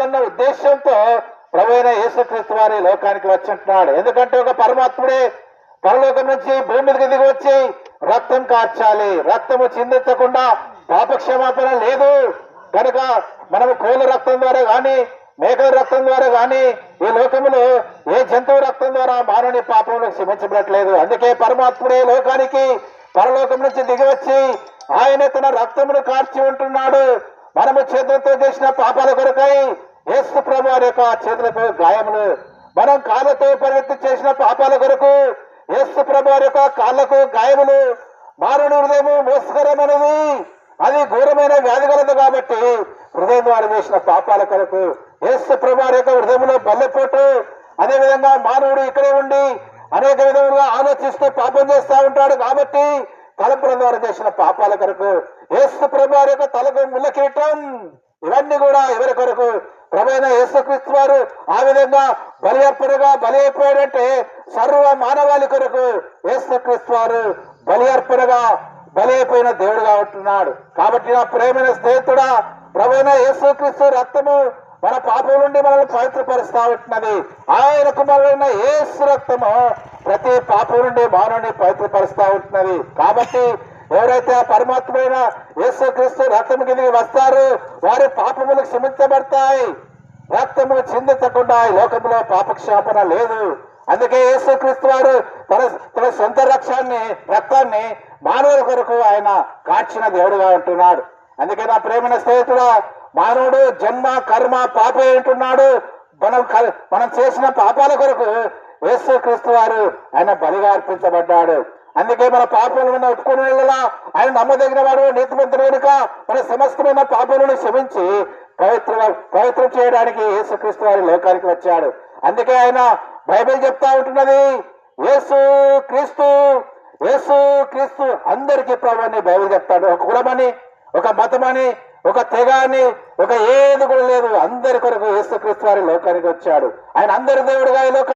చేయాలన్న ఉద్దేశంతో ప్రభువైన యేసుక్రీస్తు వారి లోకానికి వచ్చింటున్నాడు. ఎందుకంటే ఒక పరమాత్ముడే పరలోకం నుంచి భూమి మీదకి దిగి వచ్చి రక్తం కార్చాలి. రక్తము చిందించకుండా పాపక్షమాపణ లేదు కనుక మనము కోళ్ళ రక్తం ద్వారా గాని మేకల రక్తం ద్వారా గాని ఈ లోకములో ఏ జంతువు రక్తం ద్వారా మానవుని పాపములకు క్షమించబడట్లేదు. అందుకే పరమాత్ముడే లోకానికి పరలోకం నుంచి దిగి వచ్చి ఆయన తన రక్తమును కార్చి ఉంటున్నాడు. మనము చేతులతో చేసిన పాపాల కొరకై యేసు ప్రభు వారి యొక్క చేతులకు గాయములు, మనం కాళ్ళతో పరిగెత్తి చేసిన పాపాల కొరకు యేసు ప్రభు వారి యొక్క కాళ్ళకు గాయములు. మానవుని హృదయము మోసకరమైనది, అది ఘోరమైన వ్యాధి కలదు. కాబట్టి హృదయం ద్వారా చేసిన పాపాల కొరకు యేసు ప్రభు వారి యొక్క హృదయంలో బల్లెపోటు. అదేవిధంగా మానవుడు ఇక్కడే ఉండి అనేక విధములుగా ఆలోచిస్తూ పాపం చేస్తూ ఉంటాడు. కాబట్టి తలంపుల ద్వారా చేసిన పాపాల కొరకు యేసు ప్రభు వారి యొక్క తలకు ముళ్ళ కిరీటం. ఇవన్నీ కూడా ఎవరి కొరకు? ప్రభువైన యేసుక్రీస్తు వారు ఆ విధంగా బలి అర్పణగా బలి అయిపోయాడంటే సర్వ మానవాళి కొరకు యేసుక్రీస్తు వారు బలి అర్పణగా బలి అయిపోయిన దేవుడుగా ఉంటున్నాడు. కాబట్టి నా ప్రేమైన స్నేహితుడా, ప్రభువైన యేసుక్రీస్తు రక్తము మన పాపం నుండి మనల్ని పవిత్రపరుస్తా ఉంటున్నది. ఆయన కుమారుడైన యేసు రక్తము ప్రతి పాపం నుండి మానవుని పవిత్రపరుస్తా ఉంటున్నది. కాబట్టి ఎవరైతే ఆ పరమాత్మైన యేసుక్రీస్తు రక్తం కిందకి వస్తారో వారి పాపములు క్షమించబడతాయి. రక్తము చిందించకుండా ఈ లోకంలో పాపక్షాపన లేదు. అందుకే యేసుక్రీస్తు వారు తన సొంత రక్తాన్ని మానవుల కొరకు ఆయన కాచిన దేవుడుగా ఉంటున్నాడు. అందుకే నా ప్రేమైన స్నేహితుడా, మానవుడు జన్మ కర్మ పాపే ఉంటున్నాడు. మనం చేసిన పాపాల కొరకు యేసుక్రీస్తు వారు ఆయన బలిగా అర్పించబడ్డాడు. అందుకే మన పాపాలను ఒప్పుకునే ఆయన నమ్మదగిన వాడు, నీతిమంతుడు కనుక మన సమస్తమైన పాపాలను క్షమించి పవిత్రం చేయడానికి యేసుక్రీస్తు వారి లోకానికి వచ్చాడు. అందుకే ఆయన బైబిల్ చెప్తా ఉంటున్నది, యేసు క్రీస్తు అందరికీ ప్రభు అని బైబిల్ చెప్తాడు. ఒక కులమని, ఒక మతమని, ఒక తెగ అని, ఒక ఏది కూడా లేదు. అందరి కొరకు యేసుక్రీస్తు వారి లోకానికి వచ్చాడు. ఆయన అందరి దేవుడుగా ఈ లోక